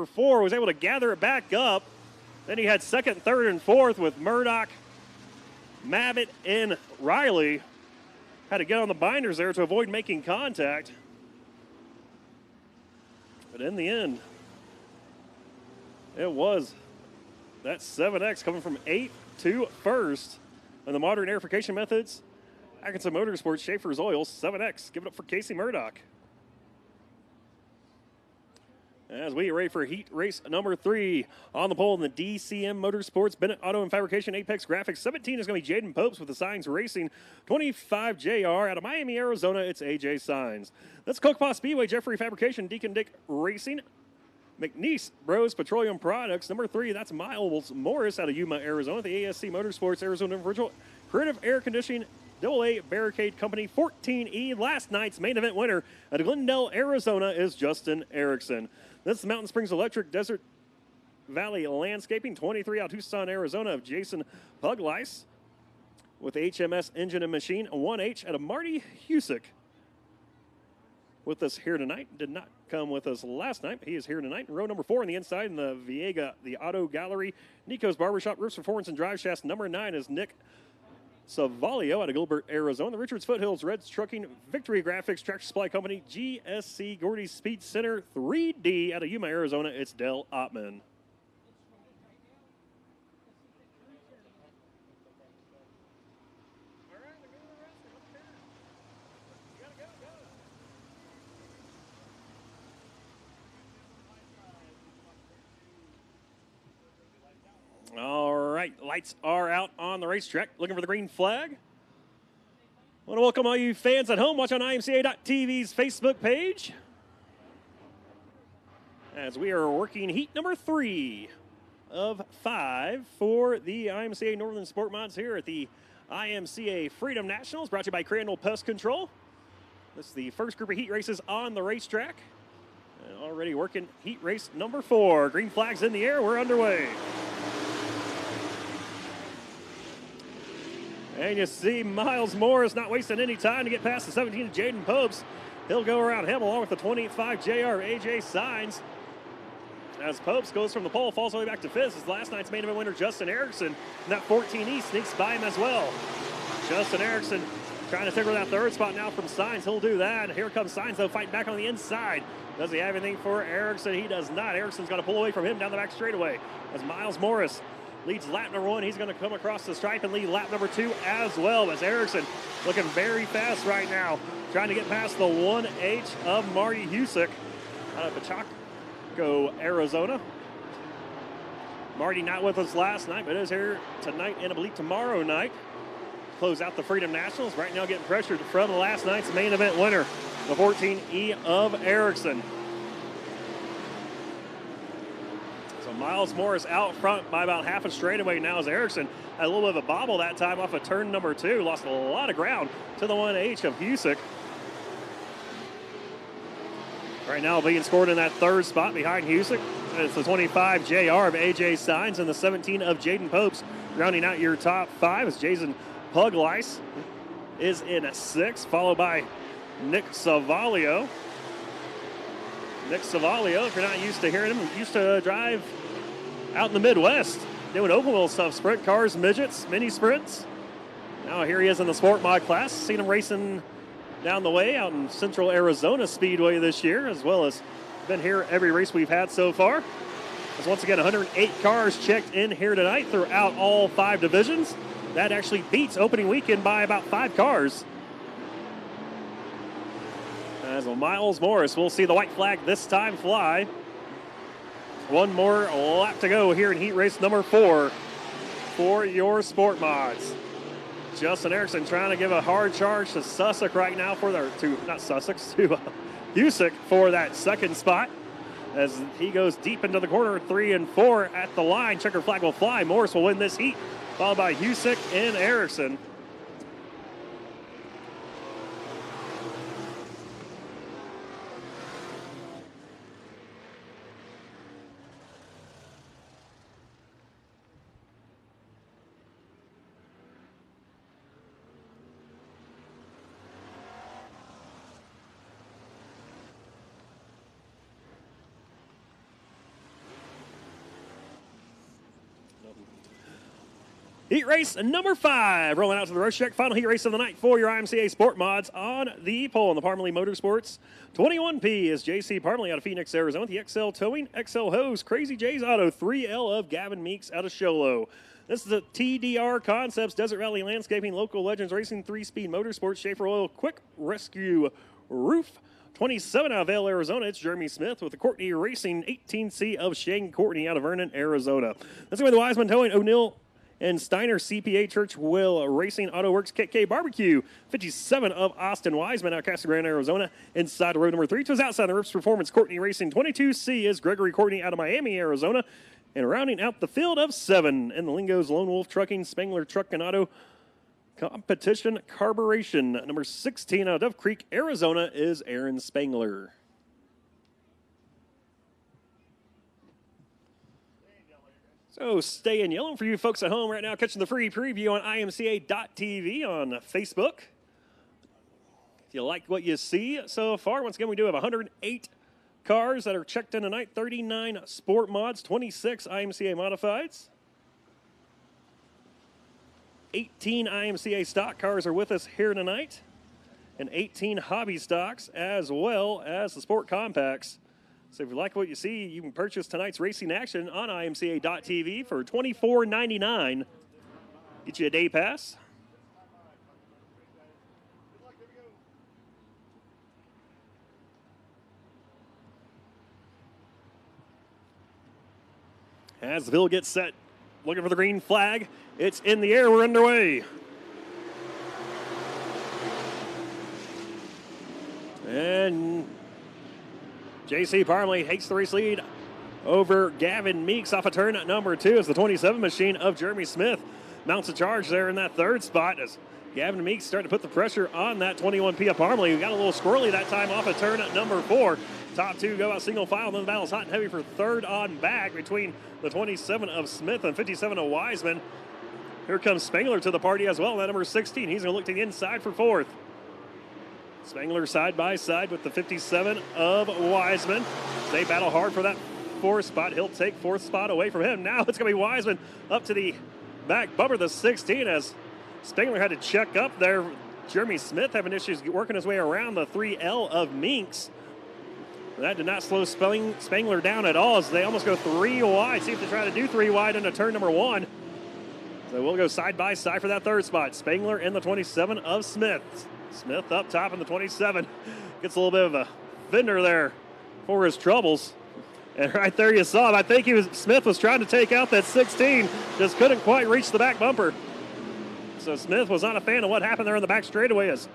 4 was able to gather it back up. Then he had second, third, and fourth with Murdoch, Mabbitt, and Riley. Had to get on the binders there to avoid making contact. But in the end, it was that 7X coming from 8th to 1st. And the modern airification methods, Atkinson Motorsports, Schaefer's Oils, 7X. Give it up for Casey Murdoch. As we get ready for heat race number 3 on the pole in the DCM Motorsports, Bennett Auto and Fabrication, Apex Graphics. 17 is going to be Jaden Popes with the Signs Racing. 25 JR out of Miami, Arizona. It's AJ Signs. That's Kokopa Speedway, Jeffrey Fabrication, Deacon Dick Racing. McNeese Bros Petroleum Products. Number 3, that's Miles Morris out of Yuma, Arizona. The ASC Motorsports, Arizona Virtual Creative Air Conditioning AA Barricade Company. 14E, last night's main event winner out of Glendale, Arizona is Justin Erickson. This is Mountain Springs Electric Desert Valley Landscaping. 23 out of Tucson, Arizona of Jason Puglice with HMS Engine and Machine. 1H out of Marty Husick with us here tonight. Did not come with us last night. He is here tonight. In row number 4 on the inside in the Viega, the Auto Gallery. Nico's Barbershop, Roofs Performance and Drive Shafts. Number 9 is Nick Savalio out of Gilbert, Arizona. The Richards Foothills, Reds Trucking, Victory Graphics, Tractor Supply Company, GSC, Gordy's Speed Center, 3D out of Yuma, Arizona. It's Dell Ottman. All right, lights are out on the racetrack. Looking for the green flag. I want to welcome all you fans at home watching on IMCA.TV's Facebook page as we are working heat number 3 of 5 for the IMCA Northern Sport Mods here at the IMCA Freedom Nationals, brought to you by Crandall Pest Control. This is the first group of heat races on the racetrack. And already working heat race number 4. Green flags in the air. We're underway. And you see Miles Morris not wasting any time to get past the 17 of Jaden Popes. He'll go around him along with the 25 JR AJ Signs. As Popes goes from the pole, falls all the way back to 5th. As last night's main event winner, Justin Erickson. And that 14E sneaks by him as well. Justin Erickson trying to take over that 3rd spot now from Signs. He'll do that. Here comes Signs, though, fighting back on the inside. Does he have anything for Erickson? He does not. Erickson's got to pull away from him down the back straightaway. As Miles Morris leads lap number 1. He's going to come across the stripe and lead lap number 2 as well. As Erickson looking very fast right now, trying to get past the 1H of Marty Husick out of Pachaco, Arizona. Marty not with us last night, but is here tonight and I believe tomorrow night. Close out the Freedom Nationals. Right now getting pressured from last night's main event winner, the 14E of Erickson. Miles Morris out front by about half a straightaway now as Erickson had a little bit of a bobble that time off of turn number 2. Lost a lot of ground to the 1H of Husick. Right now being scored in that 3rd spot behind Husick. It's the 25 JR of AJ Signs and the 17 of Jaden Popes. Rounding out your top 5 as Jason Puglice is in 6th, followed by Nick Savalio. Nick Savalio, if you're not used to hearing him, used to drive out in the Midwest, doing open wheel stuff, sprint cars, midgets, mini sprints. Now here he is in the sport mod class. Seen him racing down the way out in Central Arizona Speedway this year, as well as been here every race we've had so far. As once again, 108 cars checked in here tonight throughout all 5 divisions. That actually beats opening weekend by about 5 cars. As Miles Morris, we'll see the white flag this time fly. One more lap to go here in heat race number 4 for your sport mods. Justin Erickson trying to give a hard charge to Sussex right now for to Husick for that 2nd spot. As he goes deep into the corner, 3 and 4 at the line. Checker flag will fly. Morris will win this heat, followed by Husick and Erickson. Heat race number 5, rolling out to the racetrack. Final heat race of the night for your IMCA Sport Mods on the pole in the Parmalee Motorsports. 21P is JC Parmalee out of Phoenix, Arizona. The XL Towing, XL Hose, Crazy J's Auto, 3L of Gavin Meeks out of Sholo. This is the TDR Concepts, Desert Valley Landscaping, Local Legends Racing, 3-Speed Motorsports, Schaefer Oil, Quick Rescue Roof. 27 out of Vail, Arizona, it's Jeremy Smith with the Courtney Racing 18C of Shane Courtney out of Vernon, Arizona. That's going to be the Wiseman Towing, O'Neill and Steiner CPA Church Will Racing Auto Works KK Barbecue. 57 of Austin Wiseman out of Casa Grande, Arizona. Inside row number 3 to his outside the Rips Performance Courtney Racing. 22C is Gregory Courtney out of Miami, Arizona. And rounding out the field of 7 in the Lingo's Lone Wolf Trucking, Spengler Truck and Auto Competition Carburation. Number 16 out of Dove Creek, Arizona is Aaron Spengler. So stay in yellow for you folks at home right now, catching the free preview on imca.tv on Facebook. If you like what you see so far, once again, we do have 108 cars that are checked in tonight, 39 sport mods, 26 IMCA modifieds. 18 IMCA stock cars are with us here tonight, and 18 hobby stocks as well as the sport compacts. So if you like what you see, you can purchase tonight's racing action on imca.tv for $24.99. Get you a day pass. As the field gets set, looking for the green flag. It's in the air. We're underway. And JC Parmalee takes the race lead over Gavin Meeks off of turn number 2 as the 27 machine of Jeremy Smith mounts a charge there in that 3rd spot as Gavin Meeks starting to put the pressure on that 21P of Parmalee. We got a little squirrely that time off of turn number 4. Top 2 go out single file, and then the battle's hot and heavy for 3rd on back between the 27 of Smith and 57 of Wiseman. Here comes Spengler to the party as well, that number 16. He's going to look to the inside for 4th. Spengler side by side with the 57 of Wiseman. They battle hard for that 4th spot. He'll take 4th spot away from him. Now it's going to be Wiseman up to the back bumper, the 16, as Spengler had to check up there. Jeremy Smith having issues working his way around the 3L of Meeks. That did not slow Spengler down at all as they almost go 3 wide. See if they try to do 3 wide into turn number 1. So we'll go side by side for that 3rd spot. Spengler in the 27 of Smith. Smith up top in the 27. Gets a little bit of a fender there for his troubles. And right there you saw him. I think Smith was trying to take out that 16. Just couldn't quite reach the back bumper. So Smith was not a fan of what happened there in the back straightaway. As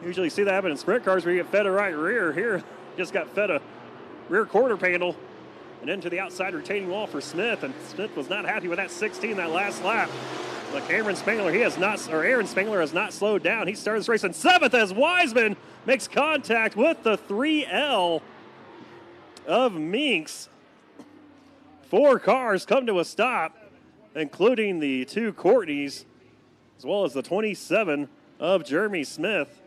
usually see that happen in sprint cars where you get fed a right rear. Here, just got fed a rear quarter panel and into the outside retaining wall for Smith. And Smith was not happy with that 16 that last lap. But Aaron Spengler has not slowed down. He started this race in 7th as Wiseman makes contact with the 3L of Meeks. 4 cars come to a stop, including the 2 Courtneys, as well as the 27 of Jeremy Smith.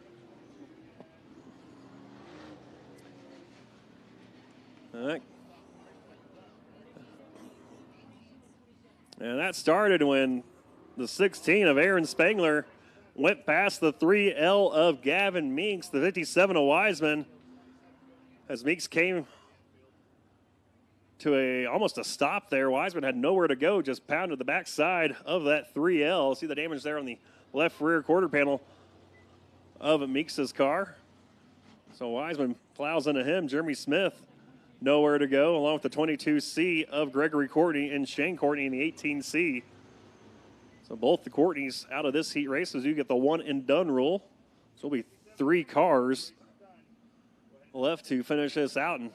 And that started when the 16 of Aaron Spengler went past the 3L of Gavin Meeks, the 57 of Wiseman, as Meeks came to almost a stop there. Wiseman had nowhere to go, just pounded the backside of that 3L. See the damage there on the left rear quarter panel of Meeks' car. So Wiseman plows into him. Jeremy Smith nowhere to go, along with the 22C of Gregory Courtney and Shane Courtney in the 18C. So both the Courtneys out of this heat race as you get the one and done rule. So it'll be 3 cars left to finish this out. And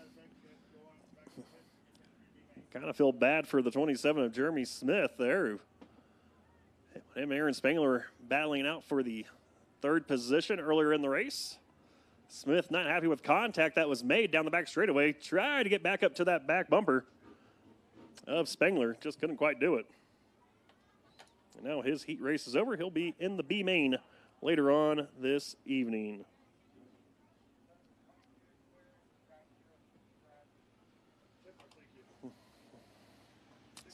kind of feel bad for the 27 of Jeremy Smith there. Him and Aaron Spengler battling out for the 3rd position earlier in the race. Smith not happy with contact that was made down the back straightaway. Tried to get back up to that back bumper of Spengler. Just couldn't quite do it. And now his heat race is over. He'll be in the B main later on this evening.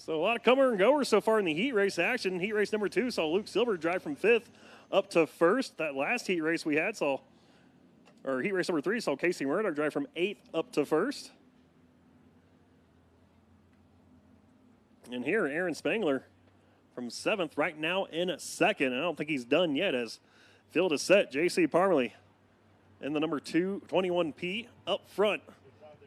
So a lot of comer and goers so far in the heat race action. Heat race number 2 saw Luke Silver drive from 5th up to 1st. That last heat race we had heat race number 3 saw Casey Murdoch drive from 8th up to 1st. And here, Aaron Spangler from 7th right now in 2nd. I don't think he's done yet as field is set. J.C. Parmalee in the number 221P up front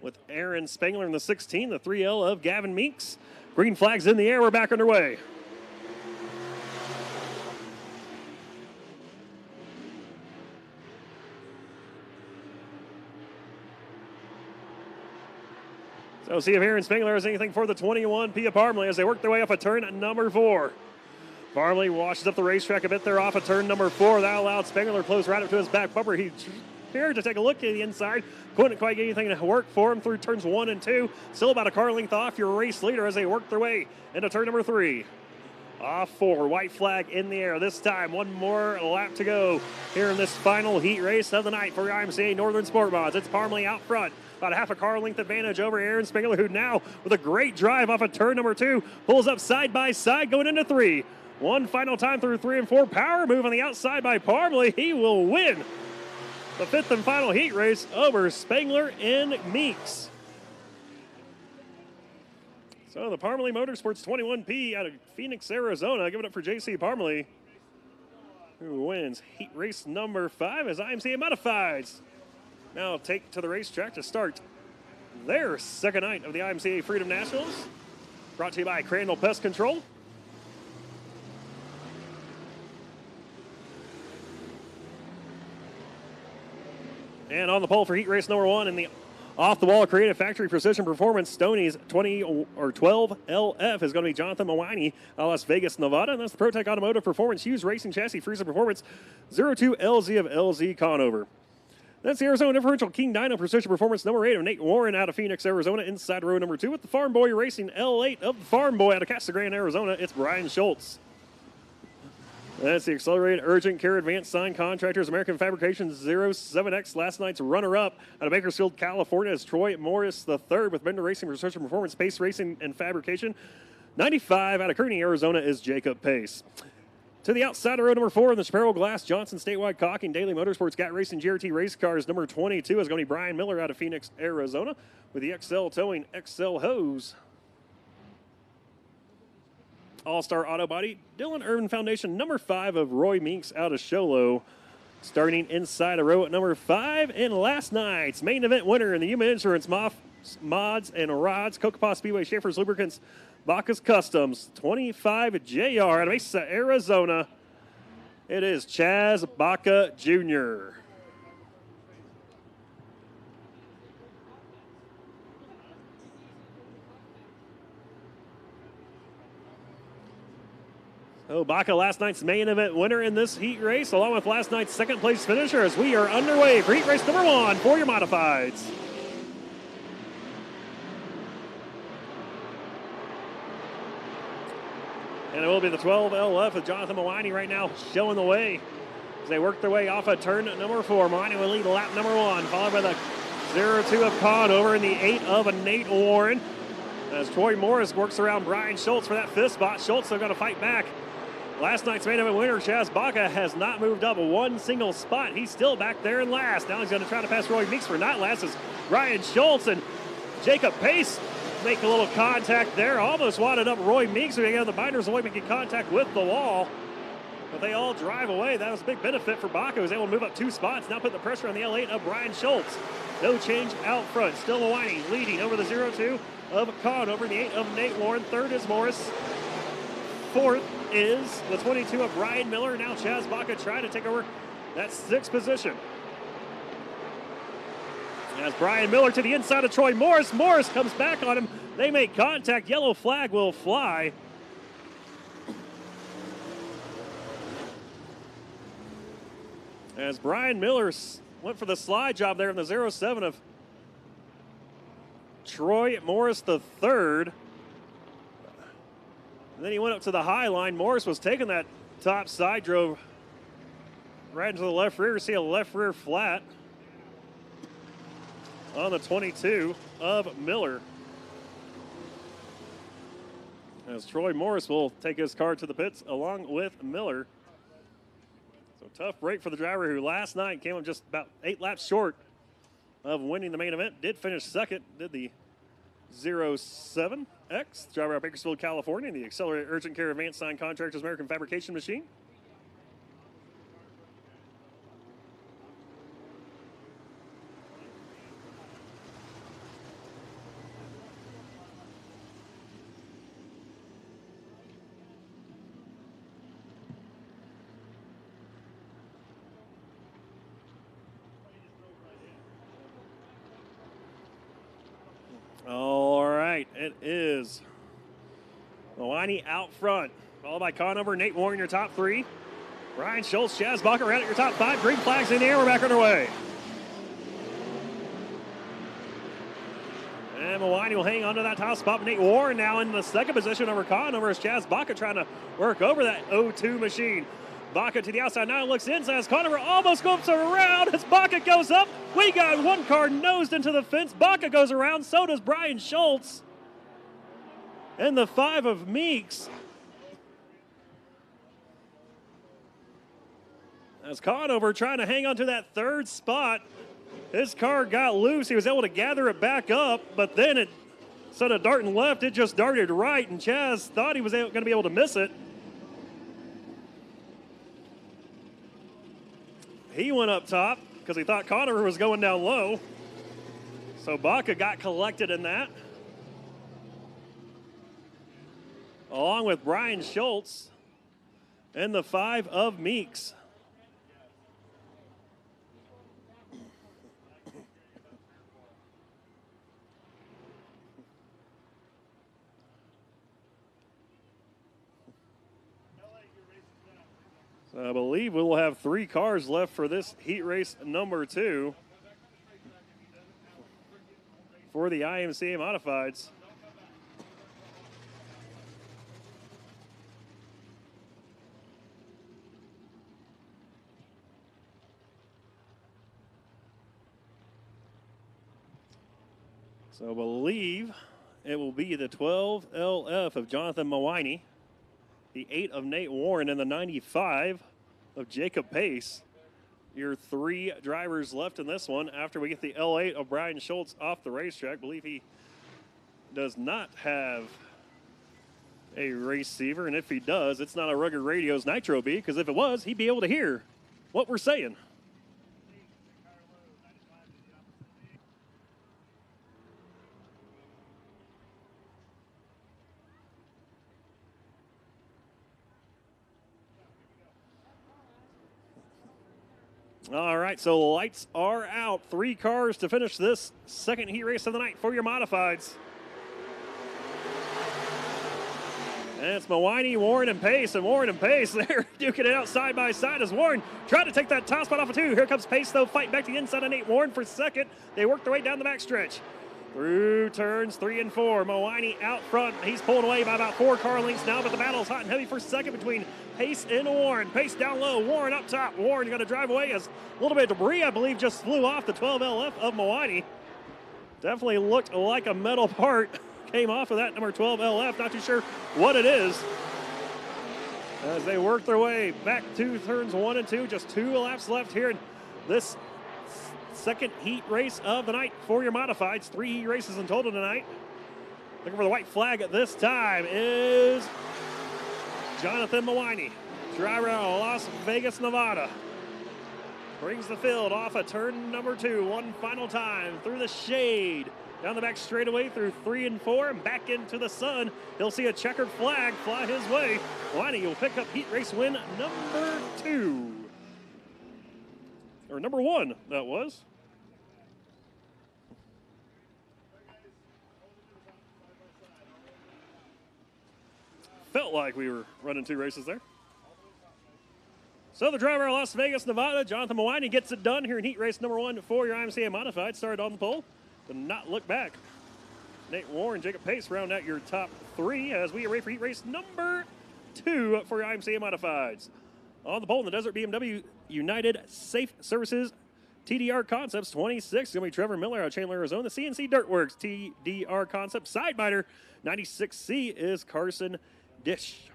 with Aaron Spangler in the 16, the 3L of Gavin Meeks. Green flags in the air. We're back underway. So see if Aaron Spangler has anything for the 21P of Parmalee as they work their way up a turn number 4. Parmalee washes up the racetrack a bit there off of turn number 4. That allowed Spangler to close right up to his back bumper. He prepared to take a look at the inside. Couldn't quite get anything to work for him through turns 1 and 2. Still about a car length off your race leader as they work their way into turn number 3. Off 4, white flag in the air. This time, one more lap to go here in this final heat race of the night for IMCA Northern Sport Mods. It's Parmalee out front. About a half a car length advantage over Aaron Spangler, who now, with a great drive off of turn number 2, pulls up side by side going into 3. One final time through 3 and 4. Power move on the outside by Parmalee. He will win the 5th and final heat race over Spangler and Meeks. So the Parmalee Motorsports 21P out of Phoenix, Arizona. Give it up for J.C. Parmalee, who wins heat race number 5 as IMCA Modifieds now take to the racetrack to start their second night of the IMCA Freedom Nationals. Brought to you by Crandall Pest Control. And on the pole for heat race number 1 in the off-the-wall Creative Factory Precision Performance Stoney's 12 LF is going to be Jonathan Mawani out of Las Vegas, Nevada. And that's the ProTech Automotive Performance Hughes Racing Chassis Freezer Performance 02 LZ of LZ Conover. That's the Arizona Differential King Dyno Precision Performance number 8 of Nate Warren out of Phoenix, Arizona, inside row number 2 with the Farm Boy Racing L8 of the Farm Boy out of Casa Grande, Arizona. It's Brian Schultz. That's the Accelerated Urgent Care Advanced Sign Contractors American Fabrication 07X. Last night's runner-up out of Bakersfield, California is Troy Morris III with Bender Racing Precision Performance, Pace Racing, and Fabrication. 95 out of Kearney, Arizona is Jacob Pace. To the outside of row number 4 in the Chaparral Glass Johnson Statewide Caulking Daily Motorsports Gat Racing GRT Race Cars number 22 is going to be Brian Miller out of Phoenix, Arizona with the XL Towing XL Hose. All-Star Auto Body, Dylan Irvin Foundation number 5 of Roy Meeks out of Sholo. Starting inside of row at number 5 and last night's main event winner in the Human Insurance Mods and Rods, Kokopah Speedway, Schaefer's Lubricants, Bacchus Customs, 25 JR out of Mesa, Arizona. It is Chaz Baca Jr. So Baca, last night's main event winner in this heat race, along with last night's second place finisher, as we are underway for heat race number 1 for your modifieds. And it will be the 12 LF with Jonathan Mawani right now showing the way as they work their way off of turn number 4. Mawani will lead lap number 1, followed by the 02 of Conover and the 8 of Nate Warren. As Troy Morris works around Brian Schultz for that 5th spot. Schultz is going to fight back. Last night's main event winner, Chaz Baca, has not moved up one single spot. He's still back there in last. Now he's going to try to pass Roy Meeks for not last as Brian Schultz and Jacob Pace make a little contact there. Almost wadded up Roy Meeks. Again, the binders away making contact with the wall. But they all drive away. That was a big benefit for Baca. He was able to move up 2 spots. Now put the pressure on the L8 of Brian Schultz. No change out front. Still Mawani leading over the 02 of Conover. The 8 of Nate Warren. 3rd is Morris. 4th is the 22 of Brian Miller. Now Chaz Baca trying to take over that 6th position. As Brian Miller to the inside of Troy Morris. Morris comes back on him. They make contact. Yellow flag will fly. As Brian Miller went for the slide job there in the 07 of Troy Morris III. And then he went up to the high line. Morris was taking that top side, drove right into the left rear. See a left rear flat on the 22 of Miller. as Troy Morris will take his car to the pits along with Miller. So tough break for the driver who last night came up just about 8 laps short of winning the main event. Did finish second, did the 07X, driver out of Bakersfield, California, the Accelerated Urgent Care Advanced Sign Contractors American Fabrication Machine. All right, it is Maloney out front, followed by Conover, Nate Warren, your top 3. Ryan Schultz, Chaz Baca around at your top 5. Green flags in the air, we're back underway. And Maloney will hang on to that top spot. Nate Warren now in the second position over Conover as Chaz Baca trying to work over that 0-2 machine. Baca to the outside now looks inside as Conover almost goes around as Baca goes up. We got one car nosed into the fence. Baca goes around, so does Brian Schultz. And the 5 of Meeks. As Conover trying to hang on to that 3rd spot. His car got loose. He was able to gather it back up, but then it, instead of darting left, it just darted right, and Chaz thought he was going to be able to miss it. He went up top because he thought Conover was going down low. So Baca got collected in that. Along with Brian Schultz and the 5 of Meeks. So I believe we will have 3 cars left for this heat race number 2 for the IMCA Modifieds. So I believe it will be the 12 LF of Jonathan Mawiney, the 8 of Nate Warren, and the 95 of Jacob Pace. Your 3 drivers left in this one after we get the L8 of Brian Schultz off the racetrack. I believe he does not have a receiver, and if he does, it's not a Rugged Radio's Nitro B, because if it was, he'd be able to hear what we're saying. All right, so the lights are out. 3 cars to finish this second heat race of the night for your modifieds. And it's Mawiney, Warren, and Pace. And Warren and Pace, they're duking it out side by side as Warren trying to take that top spot off of 2. Here comes Pace, though, fighting back to the inside of Nate Warren for second. They work their way down the backstretch. Through turns 3 and 4. Mawiney out front. He's pulling away by about 4 car lengths now, but the battle's hot and heavy for second between Pace and Warren. Pace down low, Warren up top. Warren going to drive away as a little bit of debris, I believe, just flew off the 12 LF of Mawiney. Definitely looked like a metal part came off of that number 12 LF. Not too sure what it is. As they work their way back to turns 1 and 2. Just 2 laps left here in this second heat race of the night for your modifieds. 3 heat races in total tonight. Looking for the white flag at this time is Jonathan Mawiney, driver out of Las Vegas, Nevada. Brings the field off of turn number 2 one final time through the shade. Down the back straightaway through 3 and 4 and back into the sun. He'll see a checkered flag fly his way. Mawiney will pick up heat race win number 2. Or number 1, that was. Felt like we were running 2 races there. So the driver of Las Vegas, Nevada, Jonathan Mawiney, gets it done here in heat race number 1 for your IMCA Modified. Started on the pole, but not look back. Nate Warren, Jacob Pace round out your top 3 as we array for heat race number 2 for your IMCA Modifieds. On the pole in the desert, BMW United Safe Services TDR Concepts 26 is going to be Trevor Miller out of Chandler, Arizona. The CNC Dirtworks TDR Concepts Sidebiter 96C is Carson Dish.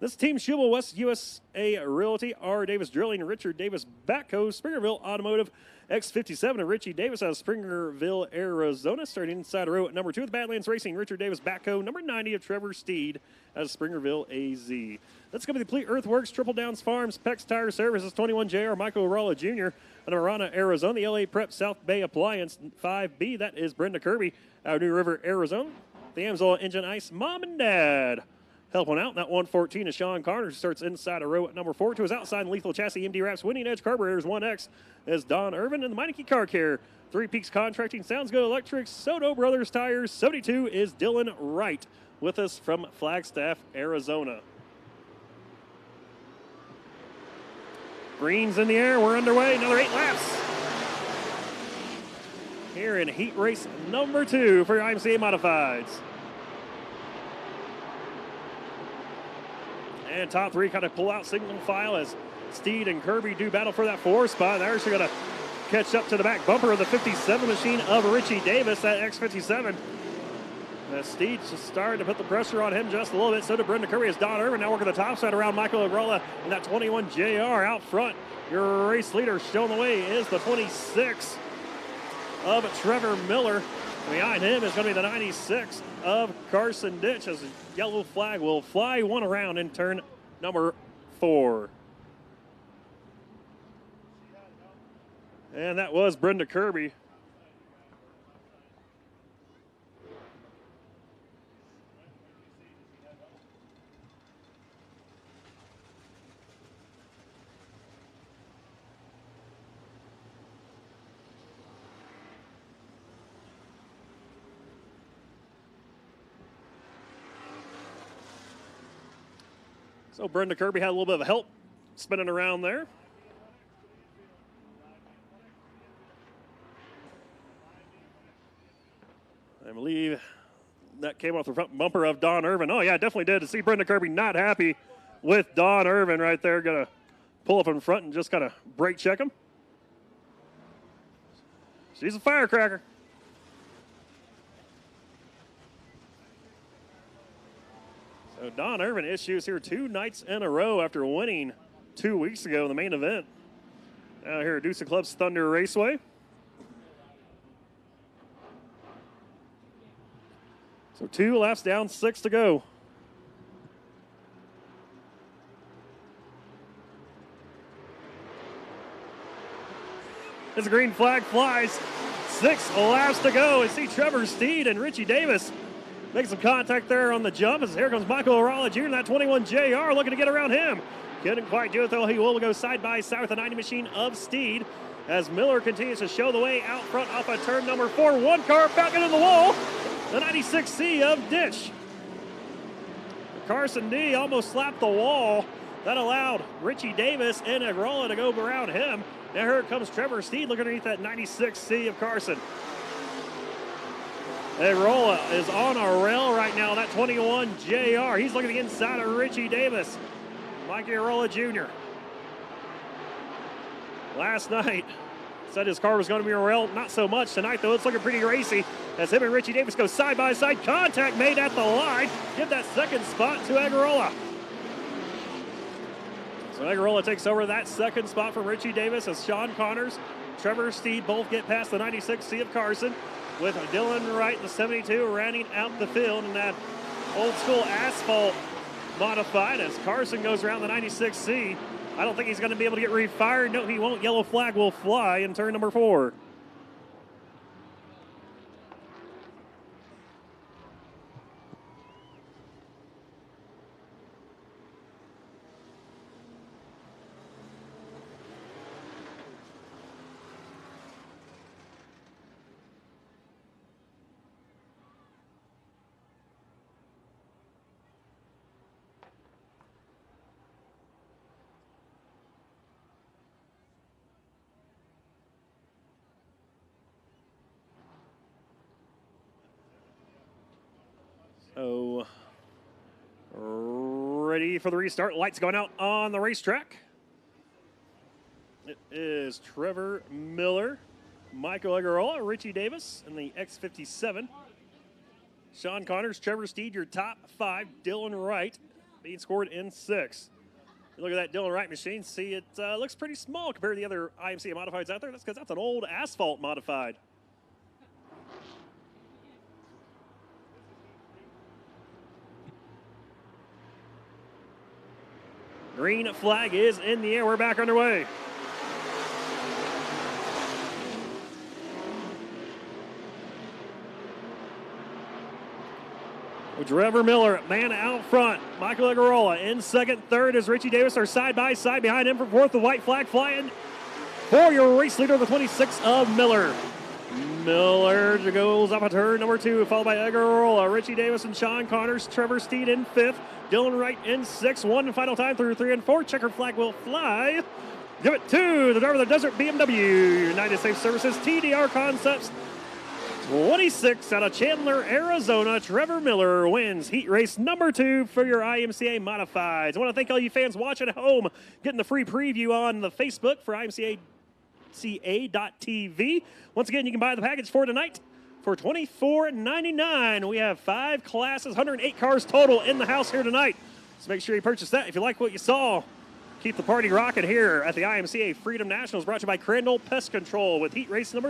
This team Schubel West USA Realty, R. Davis Drilling, Richard Davis Backhoe, Springerville Automotive, X57 of Richie Davis out of Springerville, Arizona. Starting inside row at number 2 with Badlands Racing, Richard Davis Backhoe, number 90 of Trevor Steed out of Springerville, AZ. That's going to be the Complete Earthworks, Triple Downs Farms, Pex Tire Services, 21 JR, Michael Rolla Jr. out of Marana, Arizona. The LA Prep South Bay Appliance, 5B, that is Brenda Kirby out of New River, Arizona. The Amsoil Engine Ice, Mom and Dad. Helping out in that 114 is Sean Connors, starts inside a row at number 4. To his outside, Lethal Chassis, MD Wraps, Winning Edge Carburetors, 1X is Don Irvin. And the Meineke Car Care, 3 Peaks Contracting, Sounds Good Electric, Soto Brothers Tires, 72 is Dylan Wright with us from Flagstaff, Arizona. Greens in the air, we're underway, another 8 laps. Here in heat race number 2 for your IMCA Modifieds. And top 3 kind of pull out single file as Steed and Kirby do battle for that 4 spot. They're actually going to catch up to the back bumper of the 57 machine of Richie Davis, that X57. Steed's just starting to put the pressure on him just a little bit. So did Brenda Kirby as Don Irvin now working the top side around Michael Agrola in that 21 JR out front. Your race leader showing the way is the 26 of Trevor Miller. Behind him is going to be the 96 of Carson Ditch as the yellow flag will fly one around in turn number 4. And that was Brenda Kirby. So Brenda Kirby had a little bit of help spinning around there. I believe that came off the front bumper of Don Irvin. Oh, yeah, definitely did. To see Brenda Kirby not happy with Don Irvin right there. Going to pull up in front and just kind of brake check him. She's a firecracker. So Don Irvin issues here 2 nights in a row after winning 2 weeks ago in the main event. Now here at Deuce Club's Thunder Raceway. So 2 laps down, 6 to go. As the green flag flies, 6 laps to go. And see Trevor Steed and Richie Davis make some contact there on the jump as here comes Michael Arola Jr. in that 21 JR looking to get around him. Couldn't quite do it though. He will go side by side with the 90 machine of Steed as Miller continues to show the way out front off of turn number 4. 1 car back into the wall. The 96C of Ditch. Carson D almost slapped the wall. That allowed Richie Davis and Agrola to go around him. Now here comes Trevor Steed looking underneath that 96C of Carson. Agrola is on a rail right now, that 21 JR. He's looking inside of Richie Davis. Mikey Agrola Jr. Last night said his car was going to be a rail. Not so much tonight, though. It's looking pretty racy as him and Richie Davis go side by side. Contact made at the line. Give that second spot to Agrola. So Agrola takes over that second spot from Richie Davis as Sean Connors, Trevor Steed both get past the 96C of Carson, with Dylan Wright, the 72, rounding out the field in that old school asphalt modified as Carson goes around the 96C. I don't think he's going to be able to get refired. No, he won't. Yellow flag will fly in turn number 4. So, ready for the restart. Lights going out on the racetrack. It is Trevor Miller, Michael Egarola, Richie Davis, and the X57. Sean Connors, Trevor Steed, your top 5. Dylan Wright being scored in 6. Look at that Dylan Wright machine. See, it looks pretty small compared to the other IMCA modifieds out there. That's because that's an old asphalt modified. Green flag is in the air. We're back underway. Trevor Miller, man out front. Michael Egarola in second. Third is Richie Davis, are side by side behind him for fourth. The white flag flying for your race leader, the 26 of Miller. Miller goes up a turn number 2, followed by Egarola, Richie Davis, and Sean Connors. Trevor Steed in 5th. Dylan Wright in 6th. One final time through 3 and 4. Checker flag will fly. Give it to the driver of the Desert BMW, United Safe Services, TDR Concepts. 26 out of Chandler, Arizona. Trevor Miller wins heat race number 2 for your IMCA Modifieds. I want to thank all you fans watching at home, getting the free preview on the Facebook for IMCA.TV. Once again, you can buy the package for tonight for $24.99. We have 5 classes, 108 cars total in the house here tonight. So make sure you purchase that if you like what you saw. Keep the party rocking here at the IMCA Freedom Nationals, brought to you by Crandall Pest Control with heat race number 3.